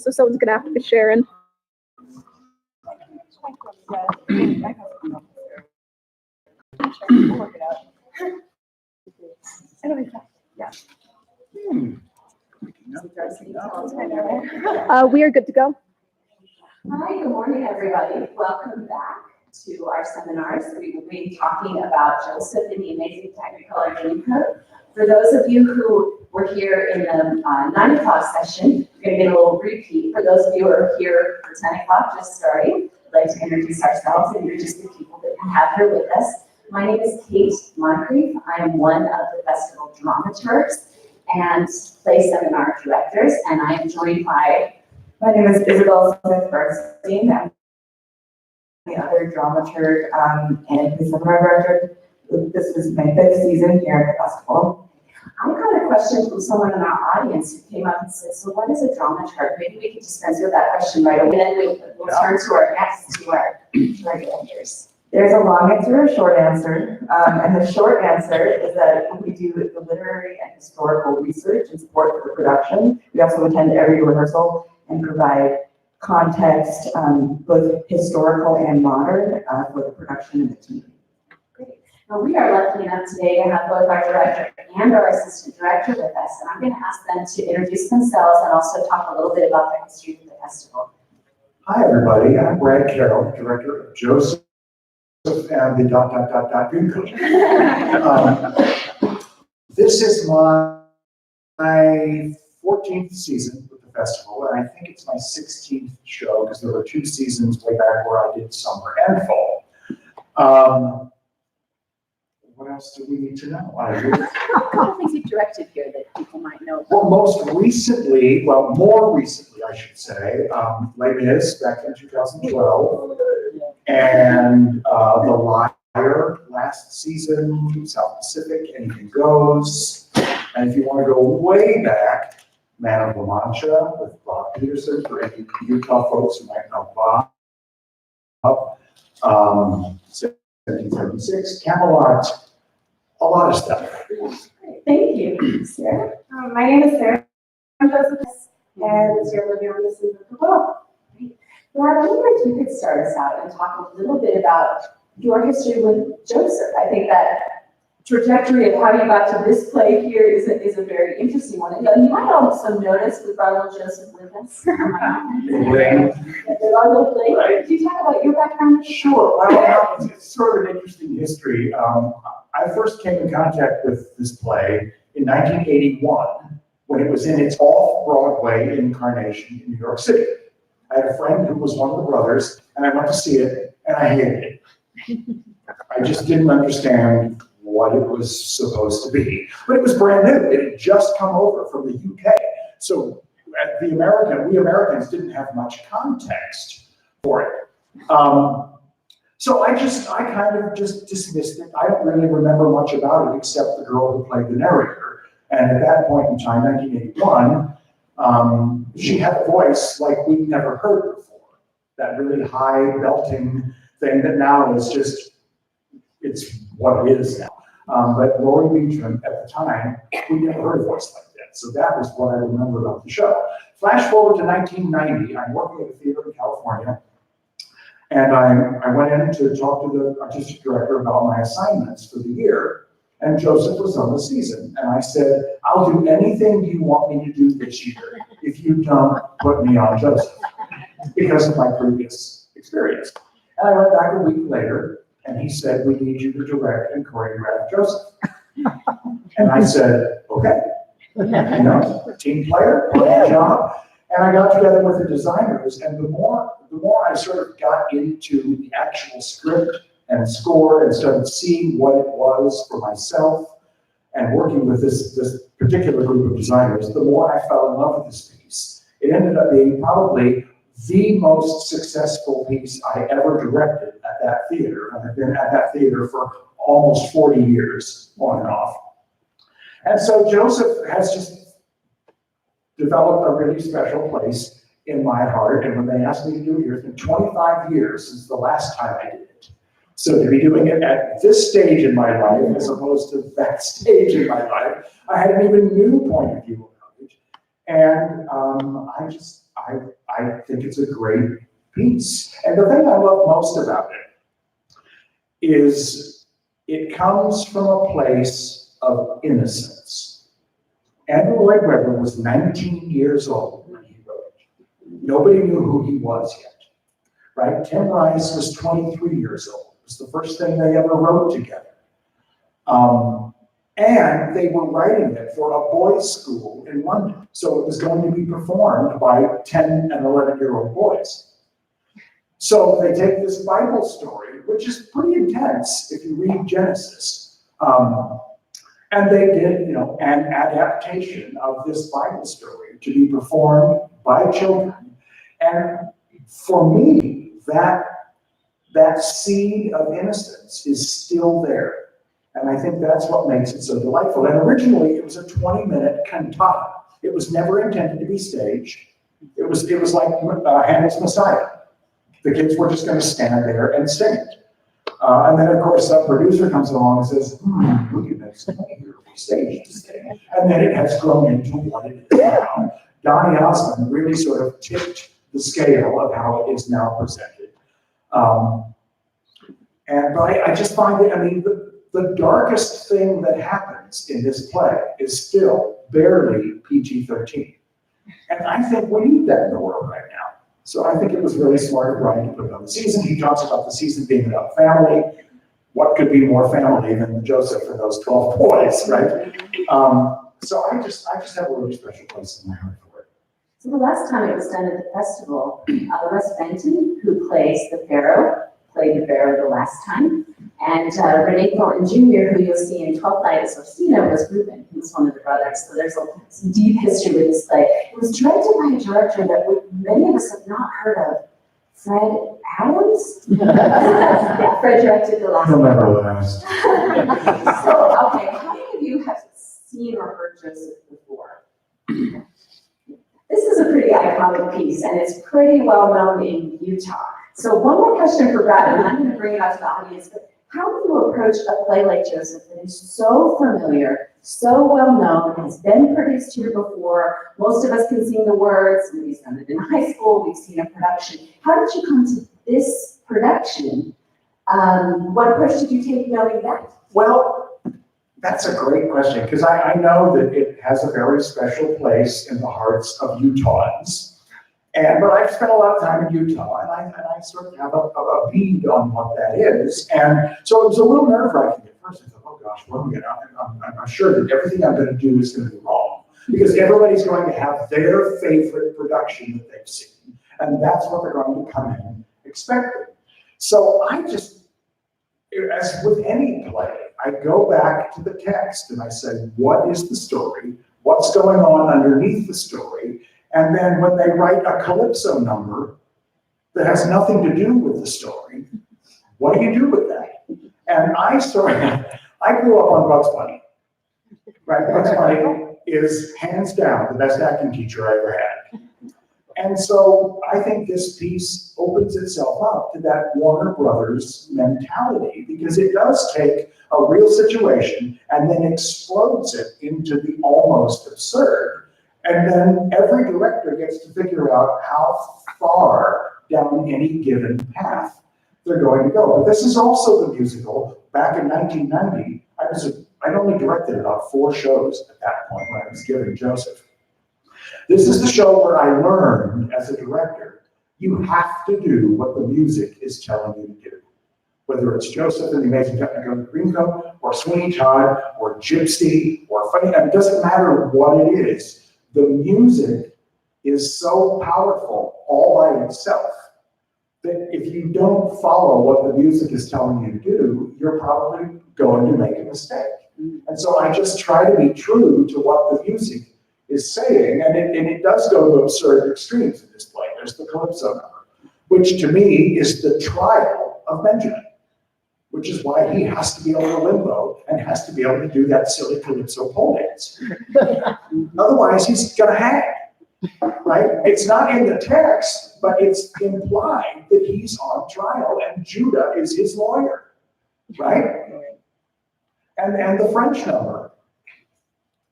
so someone's gonna have to be sharing. We are good to go. Hi, good morning, everybody. Welcome back to our seminars. We will be talking about Joseph in the amazing Technicolor Dreamcoat. For those of you who were here in the 9 o'clock session, we're going to get a little repeat. For those of you who are here for 10 o'clock, just starting, I'd like to introduce ourselves and introduce the people that we have here with us. My name is Kate Moncrief. I am one of the festival dramaturgs and play seminar directors, and I am joined by, my name is Isabel Smith-Bernstein. I'm the other dramaturg and the seminar director. This is my 5th season here at the festival. I got a question from someone in our audience who came up and said, so what is a dramaturg? Maybe we could dispense with that question right away, and then we'll turn to our guests, to our directors. There's a long answer, a short answer, and the short answer is that we do the literary and historical research and support for the production. We also attend every rehearsal and provide context, both historical and modern, for the production and the team. Great. Now we are lucky enough today to have both our director and our assistant director with us, and I'm going to ask them to introduce themselves and also talk a little bit about their history of the festival. Hi, everybody. I'm Brad Carroll, director of Joseph and the Dreamcoat. This is my 14th season with the festival, and I think it's my 16th show because there were 2 seasons way back where I did summer and fall. What else do we need to know? A couple things you've directed here that people might know. Well, more recently, I should say, Les Mis back in 2012, and The Liar last season, South Pacific, Anything Goes, and if you want to go way back, Man of La Mancha with Bob Peterson, for any Utah folks who might know Bob, 1776, Camelot, a lot of stuff. Thank you, Sarah. My name is Sarah. I'm Joseph, and this year we're doing this in the well. Brad, I wonder if you could start us out and talk a little bit about your history with Joseph. I think that trajectory of how you got to this play here is a very interesting one. And you might also notice we brought little Joseph with us. The little play. Right. Can you talk about your background? Sure. Well, it's sort of an interesting history. I first came in contact with this play in 1981 when it was in its off-Broadway incarnation in New York City. I had a friend who was one of the brothers, and I went to see it, and I hated it. I just didn't understand what it was supposed to be. But it was brand new. It had just come over from the UK. So we Americans didn't have much context for it. So I kind of just dismissed it. I don't really remember much about it except the girl who played the narrator. And at that point in time, 1981, she had a voice like we'd never heard before. That really high belting thing that now is just, it's what it is now. But Lori Beecham at the time, we never heard a voice like that. So that was what I remember about the show. Flash forward to 1990, I'm working at a theater in California. And I went in to talk to the artistic director about my assignments for the year, and Joseph was on the season. And I said, I'll do anything you want me to do this year if you don't put me on Joseph, because of my previous experience. And I went back a week later, and he said, we need you to direct and choreograph Joseph. And I said, okay, team player, one job. And I got together with the designers, and the more I sort of got into the actual script and score and started seeing what it was for myself and working with this particular group of designers, the more I fell in love with this piece. It ended up being probably the most successful piece I ever directed at that theater. I've been at that theater for almost 40 years, on and off. And so Joseph has just developed a really special place in my heart. And when they asked me to do it here, it's been 25 years since the last time I did it. So to be doing it at this stage in my life, as opposed to that stage in my life, I had an even new point of view about it. And I think it's a great piece. And the thing I love most about it is it comes from a place of innocence. Andrew Lloyd Webber was 19 years old when he wrote it. Nobody knew who he was yet, right? Tim Rice was 23 years old. It was the first thing they ever wrote together. And they were writing it for a boys' school in London. So it was going to be performed by 10 and 11-year-old boys. So they take this Bible story, which is pretty intense if you read Genesis. And they did, an adaptation of this Bible story to be performed by children. And for me, that seed of innocence is still there. And I think that's what makes it so delightful. And originally, it was a 20-minute cantata. It was never intended to be staged. It was like Handel's Messiah. The kids were just going to stand there and sing it. And then, of course, a producer comes along and says, we can make some money here if we stage this thing. And then it has grown into what it is now. Donny Osmond really sort of tipped the scale of how it is now presented. But I just find it, the darkest thing that happens in this play is still barely PG-13. And I think we need that in the world right now. So I think it was really smart of Brian to put it on the season. He talks about the season being about family. What could be more family than Joseph and those 12 boys, right? So I just have a really special place in my heart for it. So the last time it was done at the festival, Russ Benton, who plays the Pharaoh, played the Pharaoh the last time. And Renee Thornton Jr., who you'll see in 12th Night at Orsino, was Reuben. He was one of the brothers. So there's some deep history with this play. It was directed by a director that many of us have not heard of, Fred Adams. Yeah, Fred directed the last one. Remember last. So, okay, how many of you have seen or heard Joseph before? This is a pretty iconic piece, and it's pretty well known in Utah. So one more question for Brad, and I'm going to bring it out to the audience. But how do you approach a play like Joseph that is so familiar, so well known, has been produced here before? Most of us can sing the words. We've done it in high school. We've seen a production. How did you come to this production? What approach did you take knowing that? Well, that's a great question, because I know that it has a very special place in the hearts of Utahns. But I've spent a lot of time in Utah, and I sort of have a bead on what that is. And so it was a little nerve-wracking at first. I thought, oh gosh, what am I going to, I'm sure that everything I'm going to do is going to be wrong. Because everybody's going to have their favorite production that they've seen. And that's what they're going to come in expecting. So I just, as with any play, I go back to the text and I say, what is the story? What's going on underneath the story? And then when they write a calypso number that has nothing to do with the story, what do you do with that? And I grew up on Bugs Bunny, right? Bugs Bunny is hands down the best acting teacher I ever had. And so I think this piece opens itself up to that Warner Brothers mentality, because it does take a real situation and then explodes it into the almost absurd. And then every director gets to figure out how far down any given path they're going to go. But this is also the musical. Back in 1990, I'd only directed about 4 shows at that point when I was giving Joseph. This is the show where I learned as a director, you have to do what the music is telling you to do. Whether it's Joseph and the Amazing Technicolor Dreamcoat, or Sweeney Todd, or Gypsy, or Funny, it doesn't matter what it is. The music is so powerful all by itself that if you don't follow what the music is telling you to do, you're probably going to make a mistake. And so I just try to be true to what the music is saying, and it does go to absurd extremes in this play. There's the calypso number, which to me is the trial of Benjamin, which is why he has to be able to limbo and has to be able to do that silly calypso pole dance. Otherwise, he's gonna hang, right? It's not in the text, but it's implied that he's on trial and Judah is his lawyer, right? And the French number,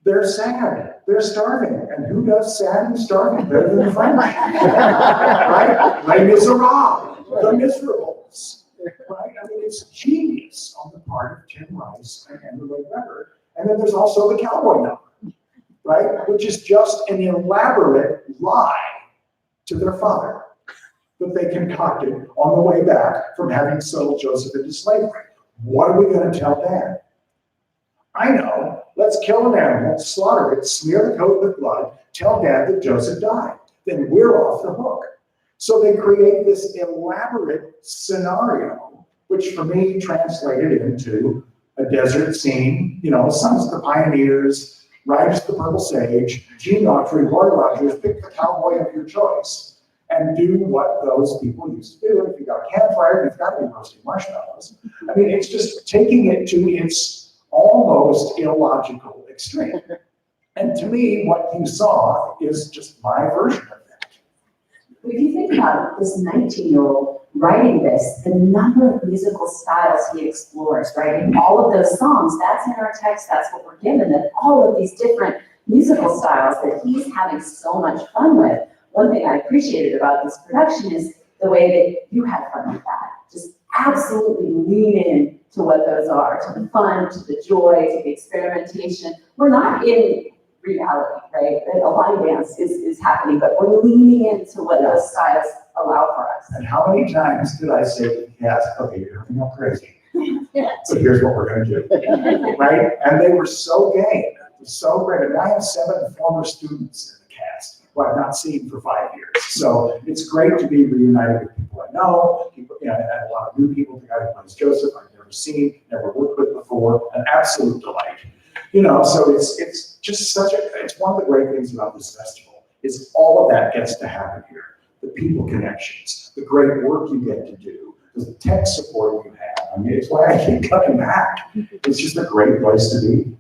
they're sad. they're starving. And who does sad and starving better than the French? Right? Les Miserables, the Miserables. Right? I mean, it's genius on the part of Tim Rice and Andrew Lloyd Webber. And then there's also the cowboy number, right? Which is just an elaborate lie to their father that they concocted on the way back from having sold Joseph into slavery. What are we going to tell Dad? I know. Let's kill an animal, slaughter it, smear the coat with blood, tell Dad that Joseph died. Then we're off the hook. So they create this elaborate scenario, which for me translated into a desert scene, you know, Sons of the Pioneers, Riders of the Purple Sage, Gene Autry, Roy Rogers, pick the cowboy of your choice and do what those people used to do. If you got a campfire, you've got to be roasting marshmallows. I mean, it's just taking it to its almost illogical extreme. And to me, what you saw is just my version of that. If you think about this 19-year-old writing this, the number of musical styles he explores, right? In all of those songs, that's in our text, that's what we're given, that all of these different musical styles that he's having so much fun with. One thing I appreciated about this production is the way that you had fun with that. Just absolutely lean in to what those are, to the fun, to the joy, to the experimentation. We're not in reality, right? A line dance is happening, but we're leaning into what those styles allow for us. And how many times did I say to the cast, okay, you're coming up crazy, so here's what we're going to do, right? And they were so game, it was so great. And I have 7 former students in the cast who I've not seen for 5 years. So it's great to be reunited with people I know, people, you know, and a lot of new people. The guy who plays Joseph, I've never seen, never worked with before, an absolute delight. You know, so it's just it's one of the great things about this festival is all of that gets to happen here. The people connections, the great work you get to do, the tech support you have. I mean, it's why I keep coming back. It's just a great place to be.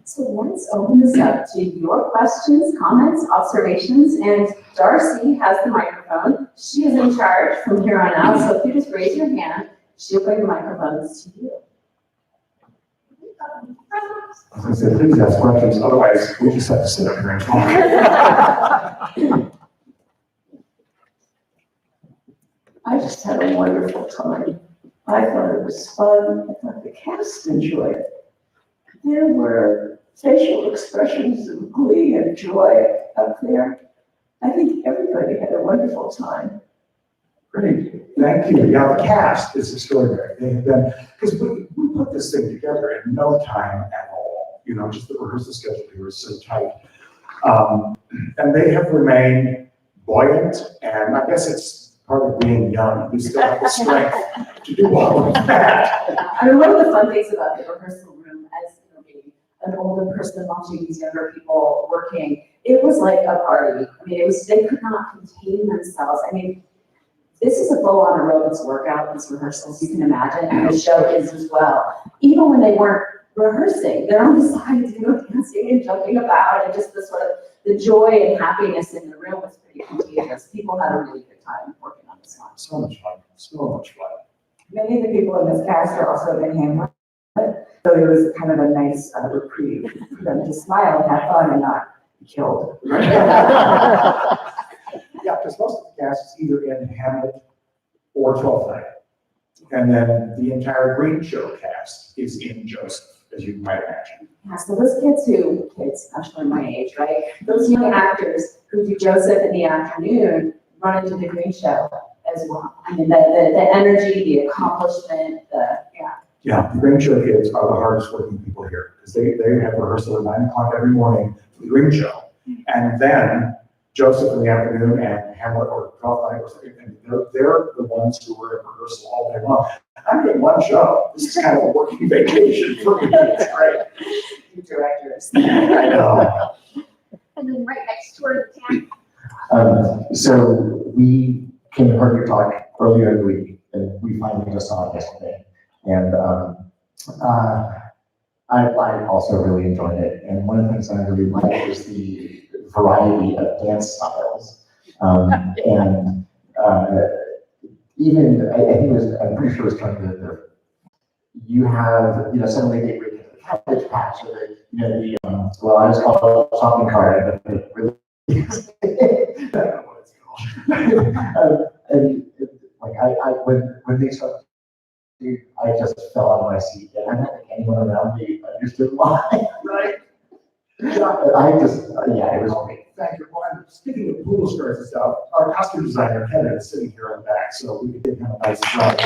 So let's open this up to your questions, comments, observations, and Darcy has the microphone. She is in charge from here on out, so if you just raise your hand, she'll bring the microphones to you. As I said, please ask questions, otherwise we just have to sit up here and talk. I just had a wonderful time. I thought it was fun. I thought the cast enjoyed it. There were facial expressions of glee and joy up there. I think everybody had a wonderful time. Great, thank you. Yeah, the cast is extraordinary. They have been, because we put this thing together in no time at all. You know, just the rehearsal schedule here is so tight. And they have remained buoyant, and I guess it's part of being young. We still have the strength to do all of that. I mean, one of the fun things about the rehearsal room, as you know, being an older person watching these younger people working, it was like a party. I mean, they could not contain themselves. I mean, this is a full-on aerobics workout, these rehearsals, you can imagine, and the show is as well. Even when they weren't rehearsing, they're on the sides, you know, dancing and jumping about, and just the sort of the joy and happiness in the room was pretty contagious. People had a really good time working on this one. So much fun, so much fun. Many of the people in this cast are also in Hamlet, so it was kind of a nice reprieve for them to smile and have fun and not be killed. Yeah, because most of the cast is either in Hamlet or Twelfth Night. And then the entire Green Show cast is in Joseph, as you might imagine. Yeah, so those kids, actually my age, right? Those young actors who do Joseph in the afternoon run into the Green Show as well. I mean, the energy, the accomplishment, Yeah, the Green Show kids are the hardest working people here, because they have rehearsal at 9 o'clock every morning for the Green Show. And then Joseph in the afternoon and Hamlet or Twelfth Night or something, and they're the ones who were in rehearsal all day long. I'm doing one show. This is kind of a working vacation for me. It's great. You directors. I know. And then right next door to the camp. So we came to heard your talk earlier in the week, and we finally just saw it yesterday. And I also really enjoyed it. And one of the things that I really liked was the variety of dance styles. And even, I think it was, I'm pretty sure it was trying to, you have, you know, suddenly they break into the cabbage patch or the, well, I just call it a shopping cart, but it really. I don't know what it's called. When they started, I just fell out of my seat, and I don't think anyone around me understood why. Right. It was great. Thank you. Well, and speaking of pool skirts and stuff, our costume designer, Kevin, is sitting here in the back, so we could give him a nice round.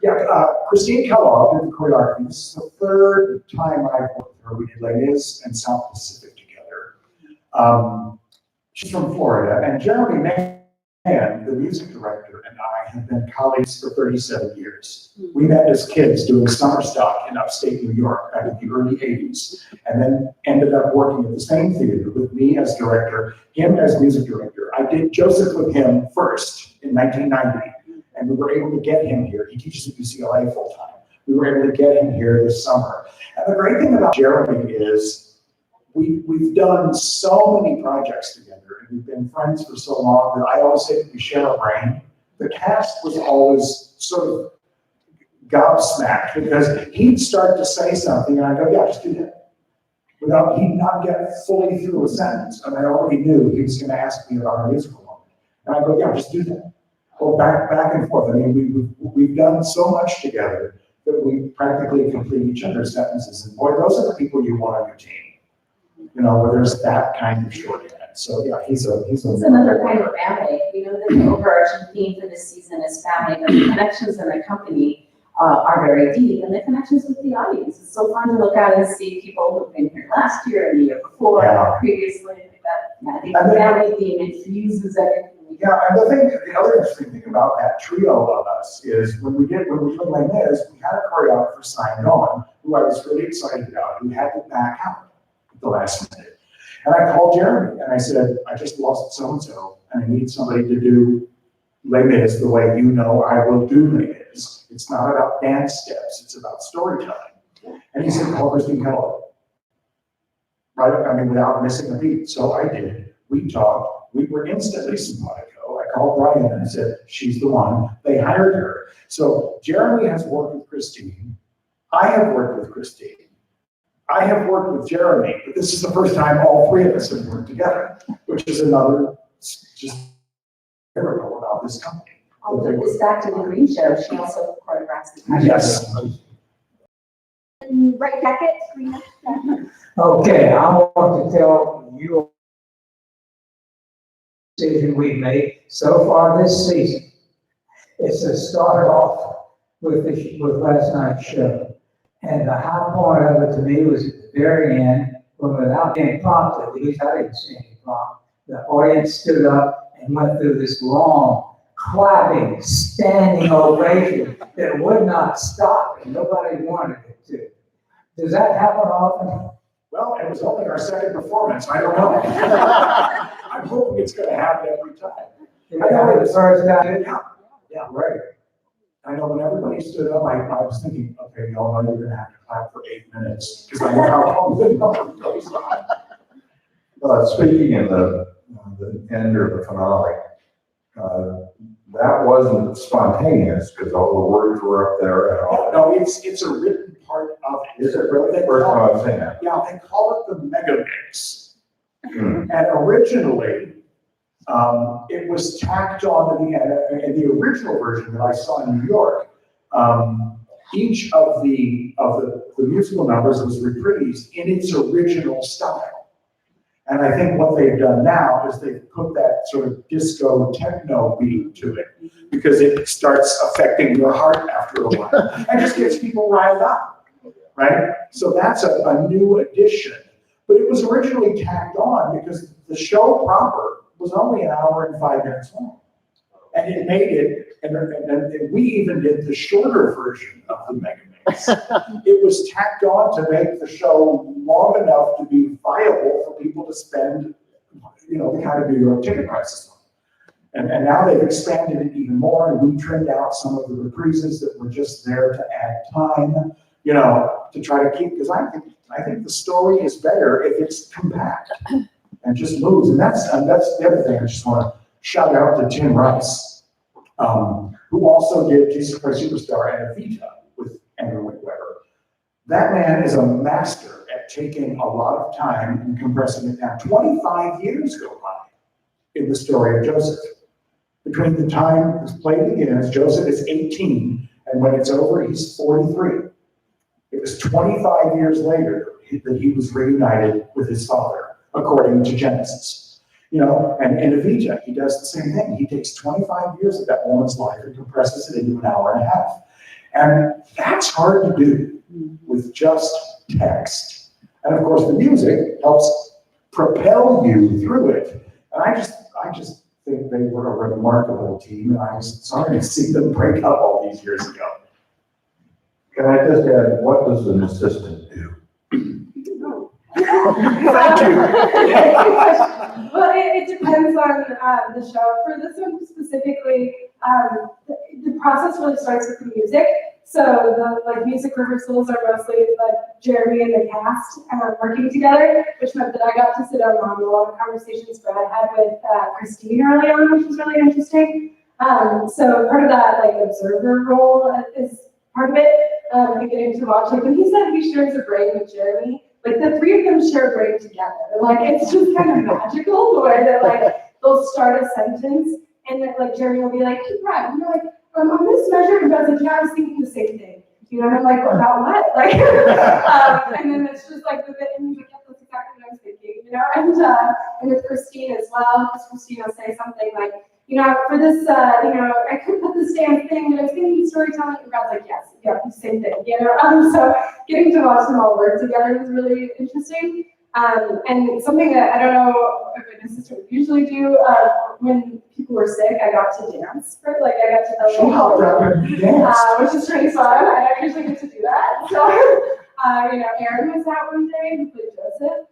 Yeah, Christine Kellogg did the choreography. This is the third time I've worked with her. We did Les Mis and South Pacific together. She's from Florida, and Jeremy Mann, the music director, and I have been colleagues for 37 years. We met as kids doing summer stock in upstate New York back in the early 80s, and then ended up working at the same theater with me as director, him as music director. I did Joseph with him first in 1990, and we were able to get him here. He teaches at UCLA full time. We were able to get him here this summer. And the great thing about Jeremy is we've done so many projects together, and we've been friends for so long that I always say that we share a brain. The cast was always sort of gobsmacked because he'd start to say something and I'd go, yeah, just do that. He'd not get fully through a sentence, and I already knew he was gonna ask me about our musical moment. And I'd go, yeah, just do that. Well, back and forth. I mean, we've done so much together that we practically complete each other's sentences. And boy, those are the people you want on your team. Where there's that kind of shorthand. So yeah, he's another kind of family. We know that the overarching theme for this season is family, but the connections in the company are very deep, and the connections with the audience. It's so fun to look out and see people who've been here last year and the year before, and previously. I think the family theme infuses everything. Yeah, and the other interesting thing about that trio of us is when we did Les Mis, we had a choreographer signed on who I was really excited about, who had to back out at the last minute. And I called Jeremy and I said, I just lost so-and-so and I need somebody to do Les Mis the way you know I will do Les Mis. It's not about dance steps, it's about storytelling. And he said, call Christine Kellogg. Right? I mean, without missing a beat. So I did. We talked. We were instantly simpatico. I called Brian and I said, she's the one. They hired her. So Jeremy has worked with Christine. I have worked with Christine. I have worked with Jeremy, but this is the first time all three of us have worked together, which is another just miracle about this company. I'll put this back to the Green Show. She also choreographs the project. Yes. And right jacket, green. Okay, I want to tell you the decision we made so far this season. It's to start off with last night's show. And the high point of it to me was at the very end, when without being prompted, at least I didn't see any prompt, the audience stood up and went through this long, clapping, standing ovation that would not stop, and nobody wanted it to. Does that happen often? Well, it was only our second performance. I don't know. I'm hoping it's going to happen every time. I know the first time. Yeah, right. I know when everybody stood up, I was thinking, okay, y'all know you're going to have to clap for 8 minutes because I know how long the number goes on. Speaking in the end of the finale, that wasn't spontaneous because all the words were up there and all. No, it's a written part of it. Is it really? First time I've seen that. Yeah, they call it the mega mix. And originally, it was tacked on to the end. In the original version that I saw in New York, each of the musical numbers was reprised in its original style. And I think what they've done now is they've put that sort of disco techno beat to it because it starts affecting your heart after a while and just gets people riled up, right? So that's a new addition. But it was originally tacked on because the show proper was only an hour and 5 minutes long. And it made it, and we even did the shorter version of the mega mix. It was tacked on to make the show long enough to be viable for people to spend, the kind of New York ticket prices on. And now they've expanded it even more, and we trimmed out some of the reprises that were just there to add time, to try to keep, because I think the story is better if it's compact and just moves. And that's the other thing I just want to shout out to Tim Rice, who who also did Jesus Christ Superstar and Evita with Andrew Lloyd Webber. That man is a master at taking a lot of time and compressing it down. 25 years go by in the story of Joseph. Between the time this play begins, Joseph is 18, and when it's over, he's 43. It was 25 years later that he was reunited with his father, according to Genesis. You know, and in Evita, he does the same thing. He takes 25 years of that woman's life and compresses it into an hour and a half. And that's hard to do with just text. And of course, the music helps propel you through it. And I just think they were a remarkable team, and I was sorry to see them break up all these years ago. Can I just add, what does an assistant do? Thank you. Well, it depends on the show. For this one specifically, the process really starts with the music. So the music rehearsals are mostly Jeremy and the cast working together, which meant that I got to sit down on a lot of conversations that I had with Christine early on, which was really interesting. So part of that observer role is part of it. And getting to watch when he said he shares a brain with Jeremy, the three of them share a brain together. It's just kind of magical the way that they'll start a sentence and then Jeremy will be like, hey Brad, you're on this measure, and Brad's yeah, I was thinking the same thing. You know, and I'm about what? And then it's just the bit, and he's yeah, that's exactly what I was thinking, you know? And with Christine as well, because Christine will say something for this, I could put this damn thing, but I was thinking storytelling, and Brad's yes, yeah, same thing, you know? So getting to watch them all work together was really interesting. And something that I don't know if an assistant would usually do, when people were sick, I got to dance, right? I got to She helped out and danced. which is pretty fun. I don't usually get to do that. So, Aaron was out one day, who played Joseph.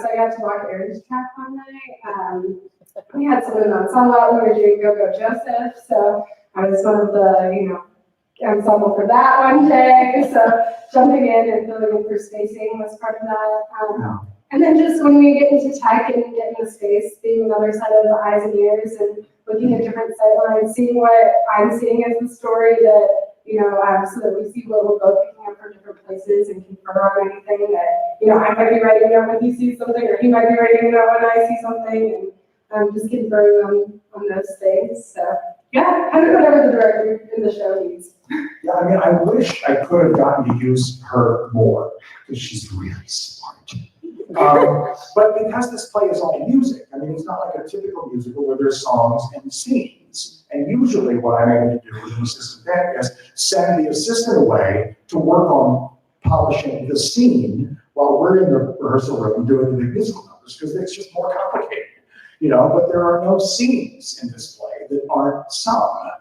So I got to walk Aaron's track one night. We had some in the ensemble out when we were doing Go Go Joseph. So I was one of the, ensemble for that one day. So jumping in and filling in for spacing was part of that. And then just when we get into tech and get in the space, being another set of eyes and ears and looking at different sight lines, seeing what I'm seeing as the story that, so that we see what we're both picking up from different places and confirm anything that, I might be writing down when he sees something or he might be writing down when I see something, and just confirming on those things. So yeah, kind of whatever the director in the show needs. Yeah, I wish I could have gotten to use her more, because she's really smart. But because this play is all music, it's not like a typical musical where there's songs and scenes. And usually what I'm able to do with an assistant then is send the assistant away to work on polishing the scene while we're in the rehearsal room doing the big musical numbers, because it's just more complicated. But there are no scenes in this play that aren't sung.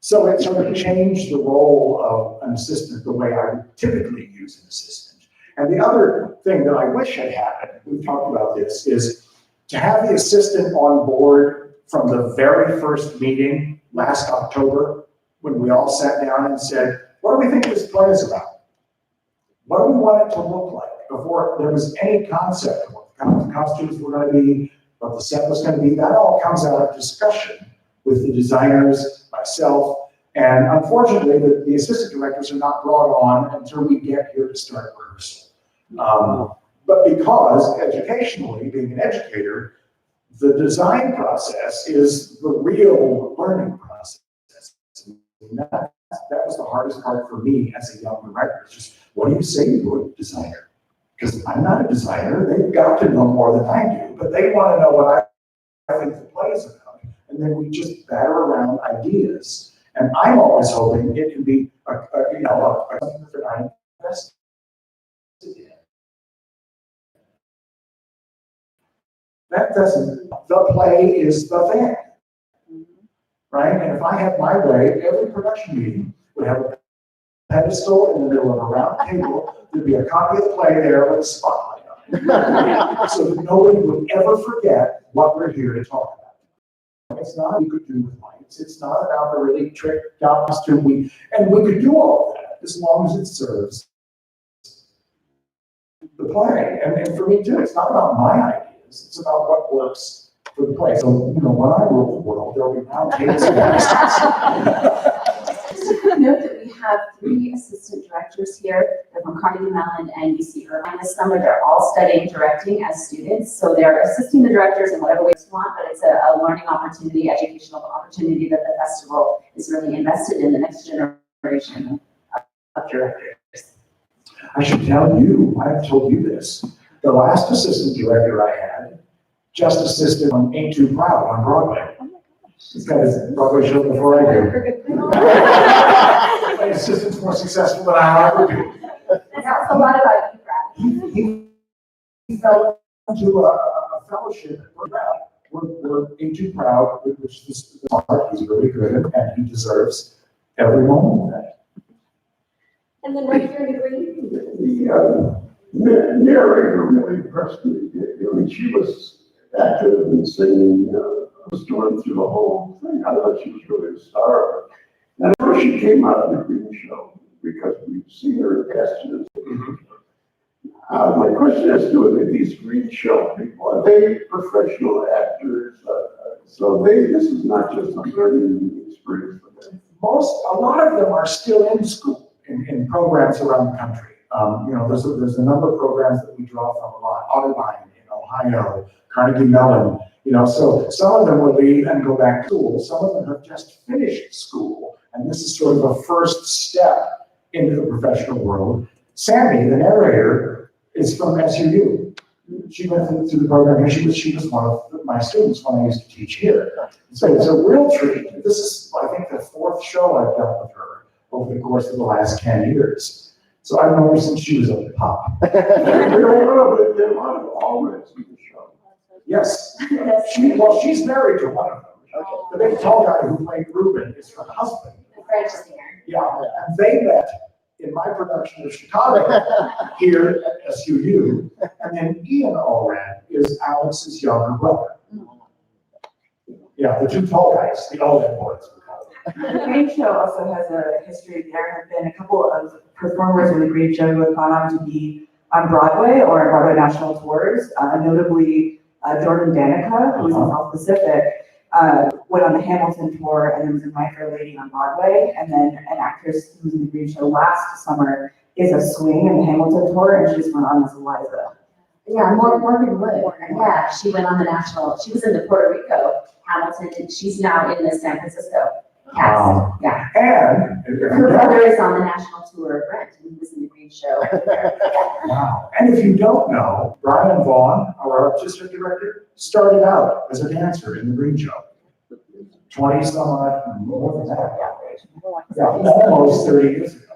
So it sort of changed the role of an assistant the way I would typically use an assistant. And the other thing that I wish had happened, we've talked about this, is to have the assistant on board from the very first meeting last October, when we all sat down and said, what do we think this play is about? What do we want it to look like? Before there was any concept of what the costumes were going to be, what the set was going to be. That all comes out of discussion with the designers, myself, and unfortunately, the assistant directors are not brought on until we get here to start rehearsal. But because educationally, being an educator, the design process is the real learning process. And that was the hardest part for me as a young director. It's just, what do you say to a designer? Because I'm not a designer. They've got to know more than I do, but they want to know what I think the play is about. And then we just batter around ideas. And I'm always hoping it can be something that they're not invested in. That doesn't, the play is the thing, right? And if I had my way, every production meeting would have a pedestal in the middle of a round table. There'd be a copy of the play there with a spotlight on it. So that nobody would ever forget what we're here to talk about. It's not what we could do with lights. It's not about the really tricked costume. And we could do all of that as long as it serves the play. And for me too, it's not about my ideas. It's about what works for the play. So, you know, when I rule the world, there'll be round tables and desks. Just a quick note that we have 3 assistant directors here. They're from Carnegie Mellon and UC Irvine this summer. They're all studying directing as students. So they're assisting the directors in whatever way they want, but it's a learning opportunity, educational opportunity that the festival is really invested in the next generation of directors. I should tell you, I've told you this. The last assistant director I had just assisted on Ain't Too Proud on Broadway. He's got his Broadway show before I do. My assistant's more successful than I ever do. That's a lot about you, Brad. He fell into a fellowship. We're Ain't Too Proud, which is the art. He's really good at, and he deserves every moment of that. And then right here in the green. The narrator really impressed me. I mean, she was active and singing, was going through the whole thing. I thought she was really a star. And I know she came out of the Green Show because we've seen her in passages. My question has to do with these Green Show people. Are they professional actors? So this is not just a learning experience for them. A lot of them are still in school in programs around the country. You know, there's a number of programs that we draw from a lot. Audubon in Ohio, Carnegie Mellon, you know, so some of them will leave and go back to school. Some of them have just finished school, and this is sort of a first step into the professional world. Sammy, the narrator, is from SUU. She went through the program, and she was one of my students when I used to teach here. So it's a real treat. This is, I think, the 4th show I've done with her over the course of the last 10 years. So I've known her since she was a pup. There are a lot of almonds in the show. Yes. She's married to one of them. The big tall guy who played Ruben is her husband. The French singer. Yeah, and they met in my production of Chicago here at SUU. And then Ian Allred is Alex's younger brother. Yeah, the 2 tall guys, the Allred boys. The Green Show also has a history. There have been a couple of performers in the Green Show who have gone on to be on Broadway or on Broadway national tours, notably Jordan Danica, who was in South Pacific, went on the Hamilton tour and then was in My Fair Lady on Broadway. And then an actress who was in the Green Show last summer is a swing in the Hamilton tour, and she just went on as Eliza. Yeah, Morgan Wood. Yeah, she went on the national, she was in the Puerto Rico Hamilton, and she's now in the San Francisco cast. Yeah. And Her brother is on the national tour of Brent, and he was in the Green Show. wow. And if you don't know, Brian Vaughn, our artistic director, started out as a dancer in the Green Show. 20 some odd, more than that. Yeah, almost 30 years ago.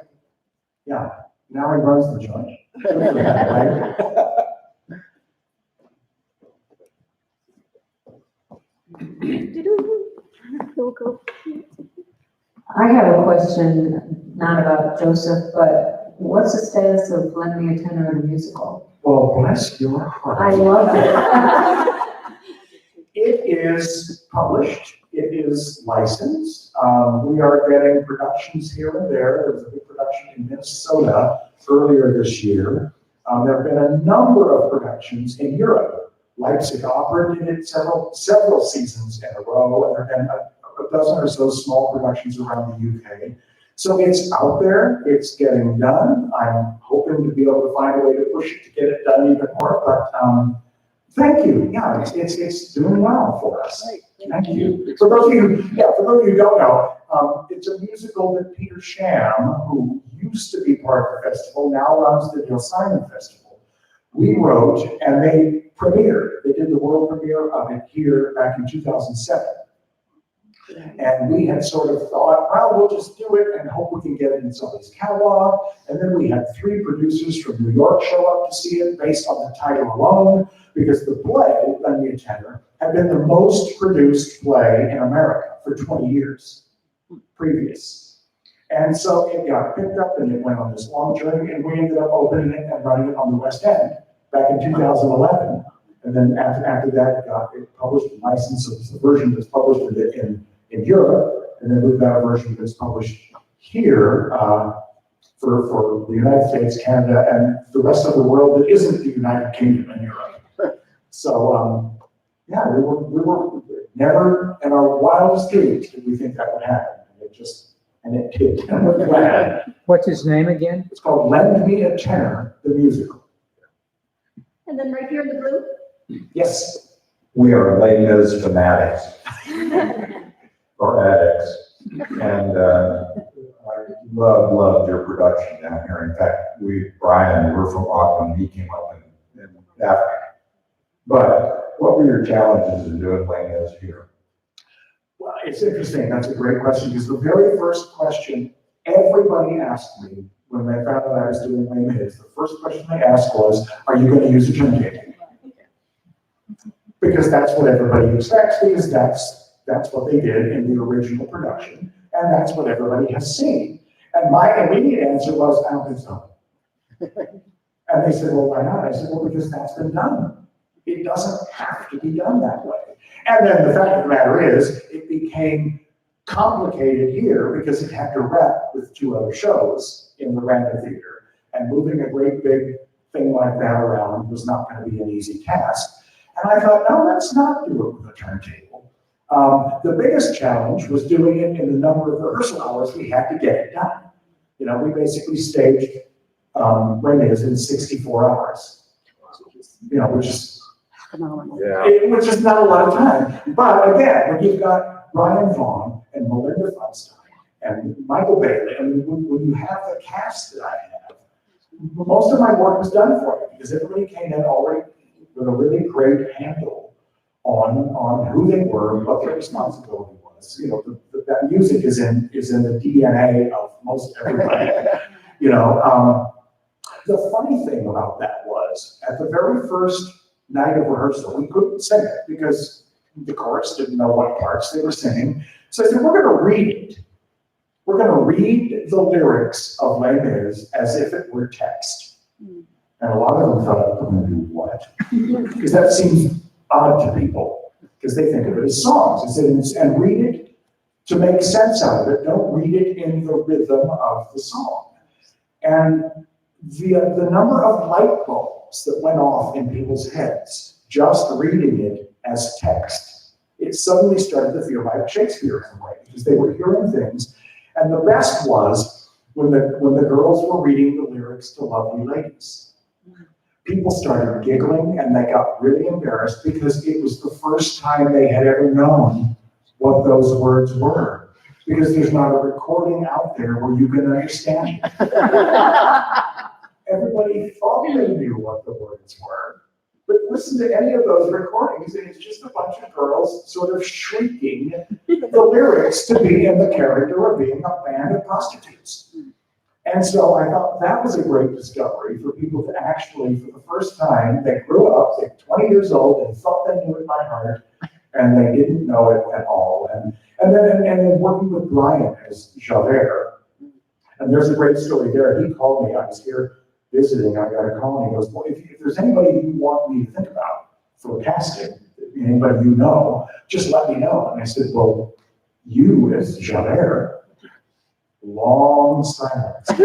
Yeah, now he runs the joint. Right? I have a question, not about Joseph, but what's the status of Lend Me a Tenor, the musical? Well, bless your heart. I love it. It is published. It is licensed. We are getting productions here and there. There was a big production in Minnesota earlier this year. There have been a number of productions in Europe. Leipzig Opera did it several seasons in a row, and there have been a dozen or so small productions around the UK. So it's out there, it's getting done. I'm hoping to be able to find a way to push it to get it done even more, but thank you. Yeah, it's doing well for us. Thank you. For those of you who don't know, it's a musical that Peter Sham, who used to be part of the festival, now runs the Neil Simon Festival. We wrote, and they premiered. They did the world premiere of it here back in 2007. And we had sort of thought, well, we'll just do it and hope we can get it in somebody's catalog. And then we had 3 producers from New York show up to see it based on the title alone, because the play, Lend Me a Tenor, had been the most produced play in America for 20 years previous. And so it got picked up and it went on this long journey, and we ended up opening it and running it on the West End back in 2011. And then after that, it got published and licensed. So it's the version that's published in Europe, and then we've got a version that's published here for the United States, Canada, and the rest of the world that isn't the United Kingdom and Europe. So, yeah, we were never in our wildest dreams did we think that would happen. And it did. And we're glad. What's his name again? It's called Lend Me a Tenor, the musical. And then right here in the blue, Yes. We are Les Mis fanatics or addicts. And I loved your production down here. In fact, Brian, we're from Auckland, he came up and after. But what were your challenges in doing Les Mis here? Well, it's interesting. That's a great question because the very first question everybody asked me when they found out I was doing Les Mis, the first question they asked was, are you going to use a turntable? Because that's what everybody expects, because that's what they did in the original production, and that's what everybody has seen. And my immediate answer was, I don't think so. And they said, well, why not? I said, well, because that's been done. It doesn't have to be done that way. And then the fact of the matter is, it became complicated here because it had to rep with 2 other shows in the Random Theater. And moving a great big thing like that around was not going to be an easy task. And I thought, no, let's not do it with a turntable. The biggest challenge was doing it in the number of rehearsal hours we had to get it done. You know, we basically staged Les Mis in 64 hours. You know, which is which is not a lot of time. But again, when you've got Brian Vaughn and Melinda Feinstein and Michael Bailey, and when you have the cast that I have, most of my work was done for me because everybody came in already with a really great handle on who they were and what their responsibility was. You know, that music is in the DNA of most everybody. You know, the funny thing about that was at the very first night of rehearsal, we couldn't sing it because the chorus didn't know what parts they were singing. So I said, we're going to read it. We're going to read the lyrics of Les Mis as if it were text. And a lot of them thought, we're going to do what? Because that seems odd to people, because they think of it as songs. I said, and read it to make sense out of it. Don't read it in the rhythm of the song. And the number of light bulbs that went off in people's heads just reading it as text, it suddenly started to feel like Shakespeare in a way, because they were hearing things. And the best was when the girls were reading the lyrics to Lovely Ladies. People started giggling and they got really embarrassed because it was the first time they had ever known what those words were. Because there's not a recording out there where you can understand it. Everybody thought they knew what the words were, but listen to any of those recordings and it's just a bunch of girls sort of shrieking the lyrics to be in the character of being a band of prostitutes. And so I thought that was a great discovery for people to actually, for the first time, they grew up, they're 20 years old, and thought they knew it by heart, and they didn't know it at all. And then working with Brian as Javert, and there's a great story there. He called me, I was here visiting, I got a call, and he goes, well, if there's anybody you want me to think about for casting, anybody you know, just let me know. And I said, well, you as Javert. Long silence. And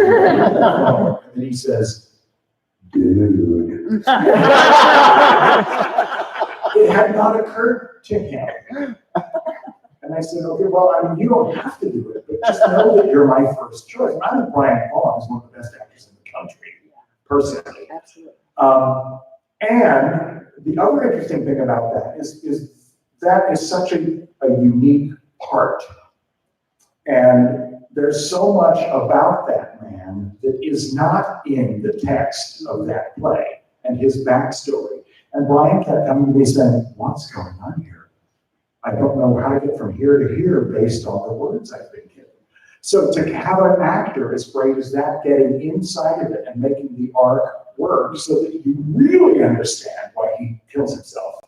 then he says, dude. It had not occurred to him. And I said, okay, well, I mean, you don't have to do it, but just know that you're my first choice. I think Brian Vaughn is one of the best actors in the country, personally. absolutely. And the other interesting thing about that is that is such a unique part. And there's so much about that man that is not in the text of that play and his backstory. And Brian kept coming to me saying, what's going on here? I don't know how to get from here to here based on the words I've been given. So to have an actor as great as that getting inside of it and making the arc work so that you really understand why he kills himself.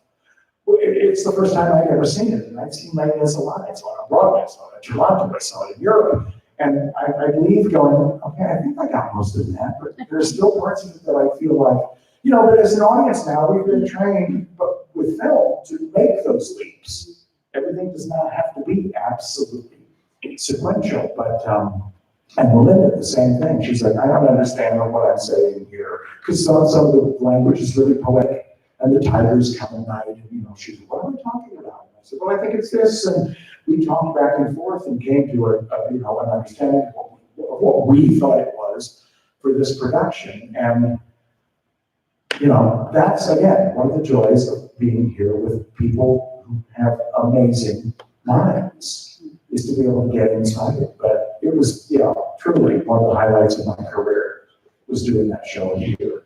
It's the first time I'd ever seen it, and I've seen Les Mis a lot. I saw it on Broadway, I saw it in Toronto, I saw it in Europe. And I leave going, okay, I think I got most of that, but there's still parts of it that I feel like, you know, but as an audience now, we've been trained with film to make those leaps. Everything does not have to be absolutely sequential, but, and Melinda, the same thing. She's like, I don't understand what I'm saying here, because some of the language is really poetic. and the tigers come at night, and, she said, what are we talking about? And I said, well, I think it's this, and we talked back and forth and came to an understanding of what we thought it was for this production. And, that's, again, one of the joys of being here with people who have amazing minds, is to be able to get inside it. But it was, truly one of the highlights of my career was doing that show here.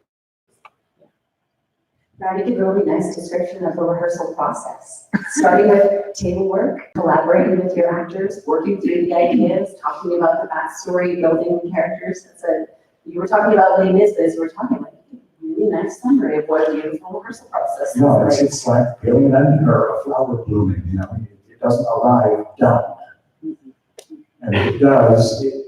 Rowdy did a really nice description of the rehearsal process, starting with table work, collaborating with your actors, working through the ideas, talking about the backstory, building the characters. You were talking about Les Mis, but you were talking like a really nice summary of what a beautiful rehearsal process is. No, it's like peeling an onion or a flower blooming, it doesn't arrive done. And if it does, it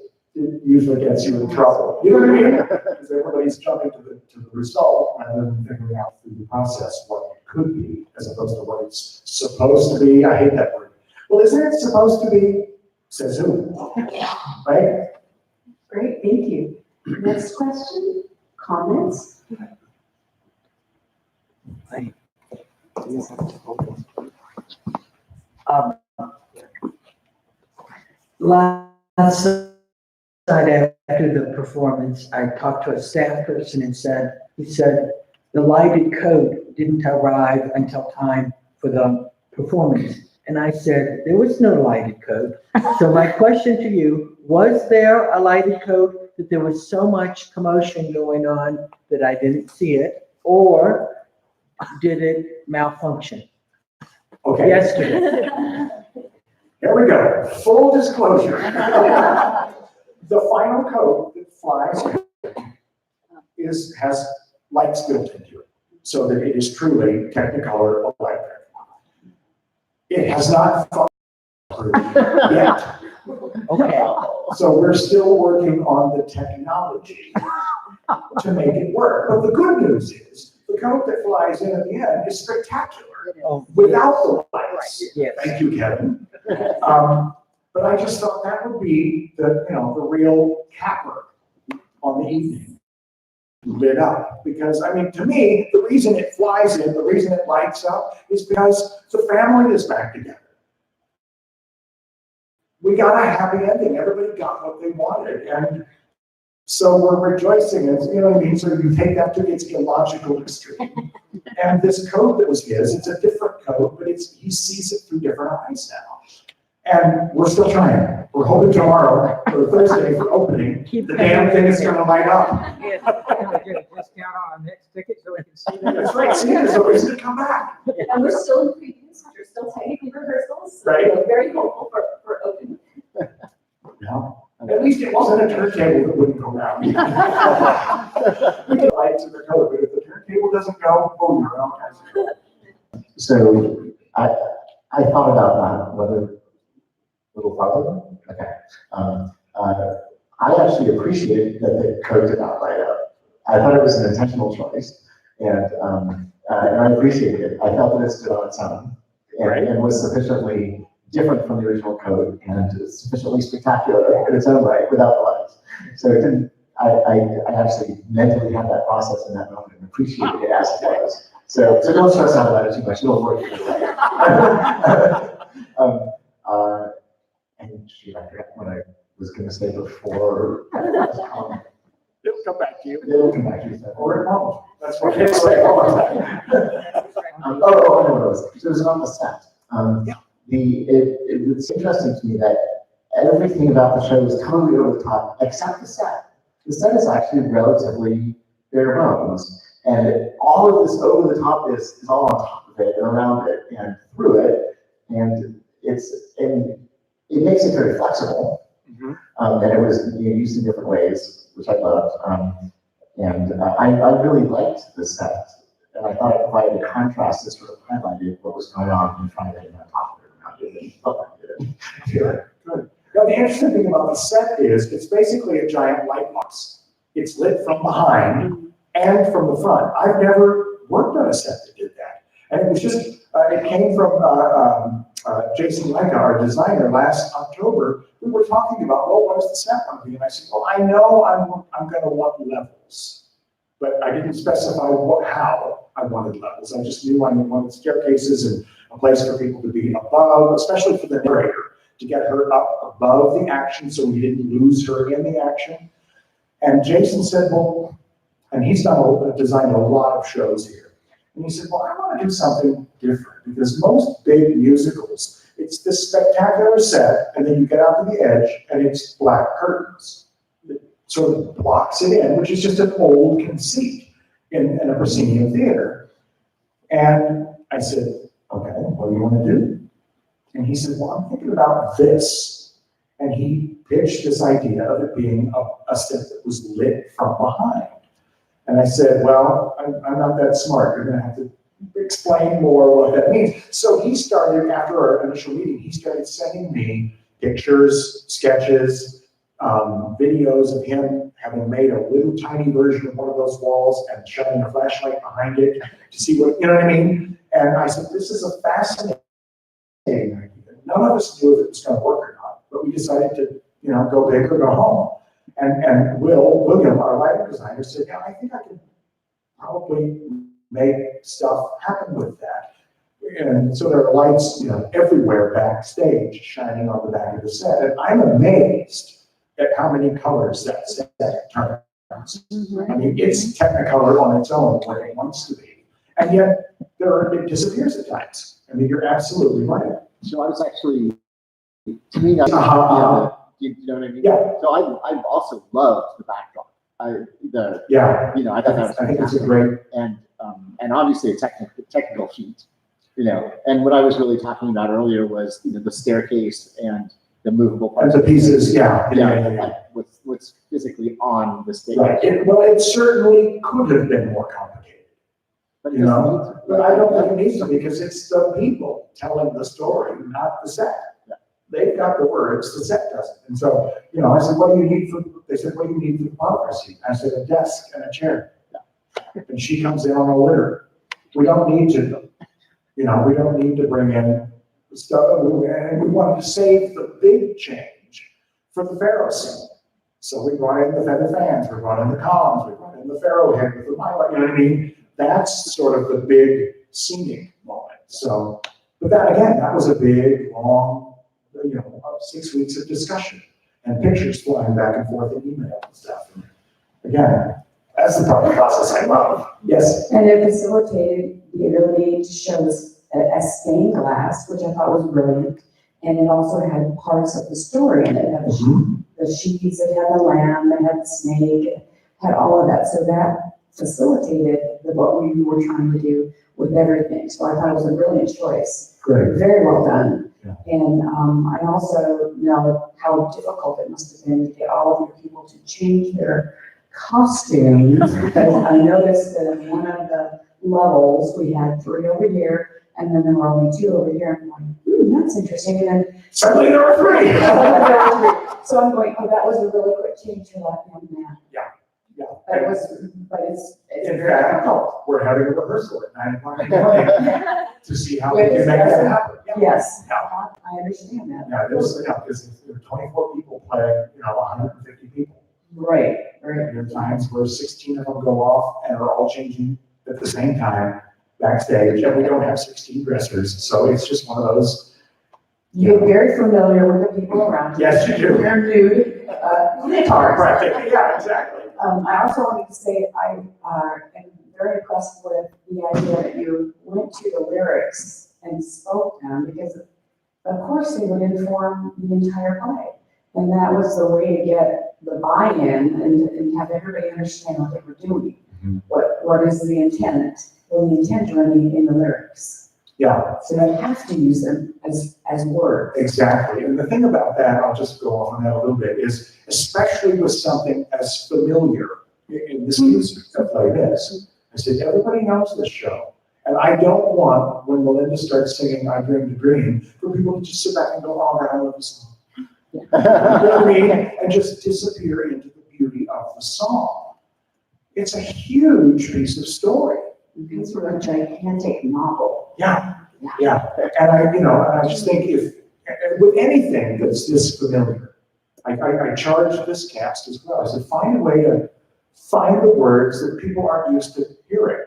usually gets you in trouble. You know what I mean? Because everybody's jumping to the result rather than figuring out through the process what it could be, as opposed to what it's supposed to be. I hate that word. Well, isn't it supposed to be? Says who? Right? Great, thank you. Next question, comments? Last night after the performance, I talked to a staff person and he said, the lighted coat didn't arrive until time for the performance. And I said, there was no lighted coat. So my question to you, was there a lighted coat that there was so much commotion going on that I didn't see it? Or did it malfunction? Okay. Yesterday. Here we go. Full disclosure. The final coat that flies has lights built into it, so that it is truly Technicolor electric. It has not fallen through yet. Okay. So we're still working on the technology to make it work. But the good news is, the coat that flies in at the end is spectacular without the lights. Yes. Thank you, Kevin. But I just thought that would be the real capper on the evening, lit up. Because, to me, the reason it flies in, the reason it lights up, is because the family is back together. We got a happy ending. Everybody got what they wanted. And so we're rejoicing. And, you know what I mean? So you take that to its illogical extreme. And this coat that was his, it's a different coat, but he sees it through different eyes now. And we're still trying. We're hoping tomorrow or Thursday for opening, the damn thing is gonna light up. Can I get a discount on our next ticket so we can see that? That's right, see, there's a reason to come back. And we're still in previews, we're still technically rehearsals. So Right. we're very hopeful for opening. Yeah. At least it wasn't a turntable that wouldn't go round. We get lights in the coat, but if the turntable doesn't go, boom, you're out. So I thought about that, whether little farther. Okay. I actually appreciated that the code did not light up. I thought it was an intentional choice, and I appreciated it. I felt that it stood on its own and was sufficiently different from the original code and sufficiently spectacular in its own right without the lights. So it didn't. I actually mentally had that process in that moment and appreciated it as it was. So don't stress out about it too much. It'll work either way. And shoot, I forgot what I was going to say before. It'll come back to you. It'll come back to you. Or it won't. That's what they say all the time. I know what it was. So it was on the set. It's interesting to me that everything about the show is totally over the top, except the set. The set is actually relatively bare bones. And all of this over the top is all on top of it and around it and through it. And it makes it very flexible. And it was used in different ways, which I loved. I really liked the set. And I thought it provided a contrast that sort of highlighted what was going on in front of it and on top of it, around it, and felt like it. Good, good. Now, the interesting thing about the set is it's basically a giant light box. It's lit from behind and from the front. I've never worked on a set that did that. And it was just, it came from Jason Leica, our designer, last October. We were talking about, well, what does the set want to be? And I said, well, I know I'm going to want levels. but I didn't specify how I wanted levels. I just knew I wanted staircases and a place for people to be above, especially for the narrator, to get her up above the action so we didn't lose her in the action. And Jason said, well, and he's designed a lot of shows here. And he said, well, I want to do something different because most big musicals, it's this spectacular set, and then you get out to the edge and it's black curtains. It sort of blocks it in, which is just an old conceit in a proscenium theater. And I said, okay, what do you want to do? And he said, well, I'm thinking about this. And he pitched this idea of it being a set that was lit from behind. And I said, well, I'm not that smart. You're going to have to explain more what that means. So he started, after our initial meeting, he started sending me pictures, sketches, videos of him having made a little tiny version of one of those walls and shining a flashlight behind it to see what, you know what I mean? And I said, this is a fascinating idea. None of us knew if it was going to work or not, but we decided to, go big or go home. And William, our lighting designer, said, yeah, I think I can probably make stuff happen with that. And so there are lights, everywhere backstage shining on the back of the set. And I'm amazed at how many colors that set turns. I mean, it's Technicolor on its own where it wants to be. And yet it disappears at times. I mean, you're absolutely right. So I was actually, to me, that's, you know what I mean? Yeah. So I've also loved the backdrop. I thought that was I think it's a fantastic. great, And obviously a technical feat, And what I was really talking about earlier was, the staircase and the movable parts. and the pieces, yeah. Like what's physically on the stage. Right. It certainly could have been more complicated, But it doesn't need to. but I don't think it needs to because it's the people telling the story, not the set. They've got the words, the set doesn't. And so, I said, what do you need they said, what do you need for the democracy? I said, a desk and a chair. And she comes in on a litter. We don't need to, we don't need to bring in stuff. And we wanted to save the big change for the Pharaoh scene. So we brought in the feather fans, we brought in the columns, we brought in the Pharaoh head with the highlight, you know what I mean? That's sort of the big scenic moment. So, but that again, that was a big, long, 6 weeks of discussion and pictures flying back and forth and email and stuff. And again, that's the part of the process I love. Yes. And it facilitated the ability to show a stained glass, which I thought was brilliant. And it also had parts of the story in it. It had the sheets, it had the lamb, it had the snake, it had all of that. So that facilitated what we were trying to do with everything. So I thought it was a brilliant choice. Great. Very well done. Yeah. And I also know how difficult it must have been to get all of your people to change their costumes. Because I noticed that in one of the levels, we had 3 over here, and then there were only 2 over here. I'm going, that's interesting. And then Suddenly there were 3. so I'm going, oh, that was a really quick change for that young man. Yeah. But it's In very fact, difficult. we're having a rehearsal at 9 o'clock in the morning to see how we can make that happen. Yeah. Yes, Yeah. I understand that. Yeah, because there are 24 people playing, 150 people. Right. There are times where 16 of them go off and are all changing at the same time backstage, and we don't have 16 dressers, so it's just one of those. You get very familiar with the people around you. Yes, you do. They're nude, guitars. Right, yeah, exactly. I also wanted to say I am very impressed with the idea that you went to the lyrics and spoke them because, of course, they would inform the entire play. And that was the way to get the buy-in and have everybody understand what they were doing. Mm-hmm. What is the intent? Well, the intent are in the lyrics. Yeah. So you have to use them as words. Exactly. And the thing about that, I'll just go off on that a little bit, is especially with something as familiar in this case, like this. I said, everybody knows this show. And I don't want, when Melinda starts singing I Dreamed a Dream, for people to just sit back and go, oh, God, I love this song. You know what I mean? And just disappear into the beauty of the song. It's a huge piece of story. It's sort of a gigantic novel. Yeah. And I just think if, with anything that's this familiar, I charged this cast as well. I said, find a way to find the words that people aren't used to hearing.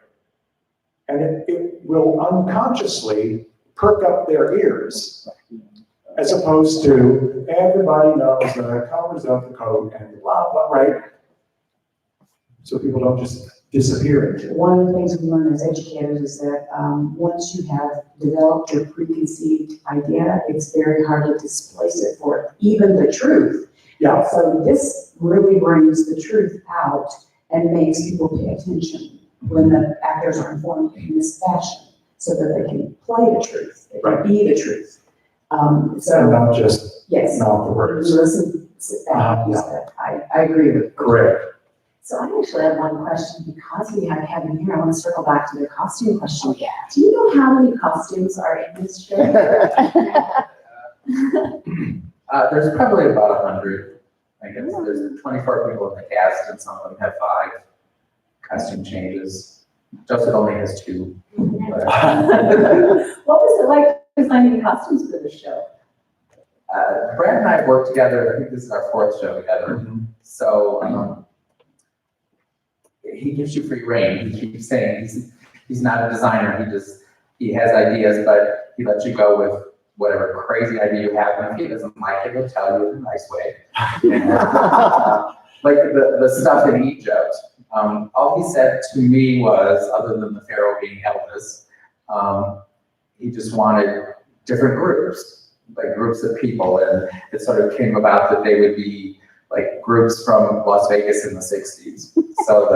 And it will unconsciously perk up their ears, as opposed to everybody knows colors of the code and blah, blah, right? So people don't just disappear into it. One of the things we learn as educators is that once you have developed your preconceived idea, it's very hard to displace it for even the truth. Yeah. So this really brings the truth out and makes people pay attention when the actors are informed in this fashion, so that they can play the truth, they can be the truth. And So, not just yes, mouth the words. listen, sit back, use that. I agree with you. Correct. So I actually have one question, because we have Kevin here, I want to circle back to the costume question. Do you know how many costumes are in this show? There's probably about 100. I guess there's 24 people in the cast, and some of them have 5 costume changes. Joseph only has 2. But, What was it like designing costumes for the show? Brad and I worked together. I think this is our 4th show together. So he gives you free rein. He keeps saying he's not a designer. He has ideas, but he lets you go with whatever crazy idea you have. And if he doesn't like it, he'll tell you in a nice way. Like the stuff in Egypt. All he said to me was, other than the pharaoh being Elvis, he just wanted different groups, like groups of people, and it sort of came about that they would be like groups from Las Vegas in the 60s. So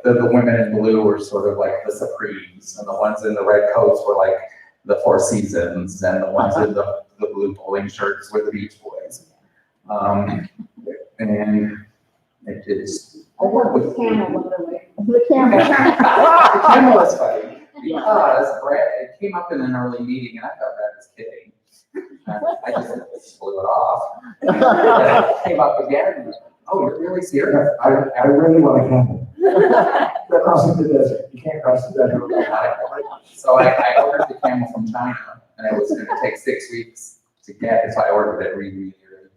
the women in blue were sort of like the Supremes, and the ones in the red coats were like the Four Seasons, and the ones in the blue bowling shirts were the Beach Boys. And it's I love the camel, by the way. The camel. the camel is funny because Brad, it came up in an early meeting, and I thought Brad was kidding. I just blew it off. And it came up again. Oh, you're really serious? I really want a camel. Crossing the desert. You can't cross the desert. So I ordered the camel from China, and it was going to take 6 weeks to get it, so I ordered it really early.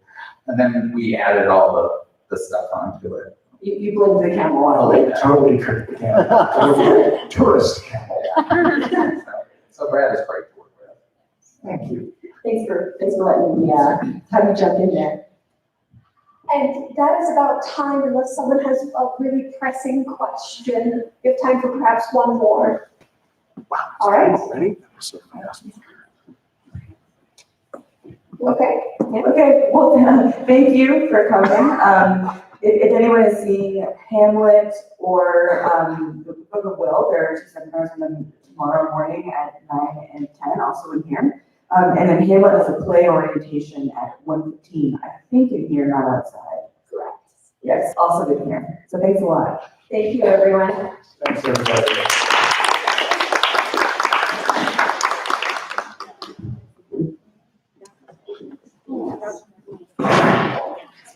And then we added all the stuff onto it. You blowed the camel on. Totally tricked the camel. Tourist camel. So Brad is great to work with. Thank you. Thanks for letting me have you jump in there. And that is about time, unless someone has a really pressing question. We have time for perhaps one more. All right. Ready? That was so fast. Okay. Okay, well, thank you for coming. If anyone has seen Hamlet or the Book of Will, there are 2 seminars on them tomorrow morning at 9 and 10, also in here. And then Hamlet has a play orientation at 1:15, I think in here, not outside. Correct. Yes, also in here. So thanks a lot. Thank you, everyone. Thanks, everybody.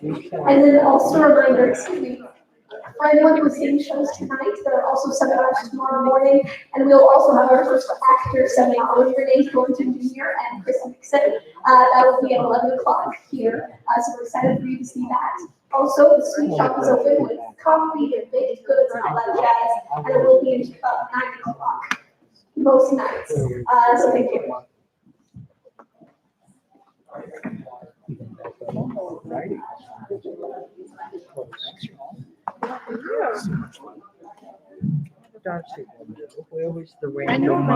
And then also a reminder, for anyone who's seeing shows tonight, there are also seminars tomorrow morning, and we'll also have our first actor seminar with Renee Thornton Jr. and Chris Nixon. That will be at 11 o'clock here, so we're excited for you to see that. Also, the sweet shop is open with coffee and baked goods and all that jazz, and it will be until about 9 o'clock most nights. So thank you. Where was the random?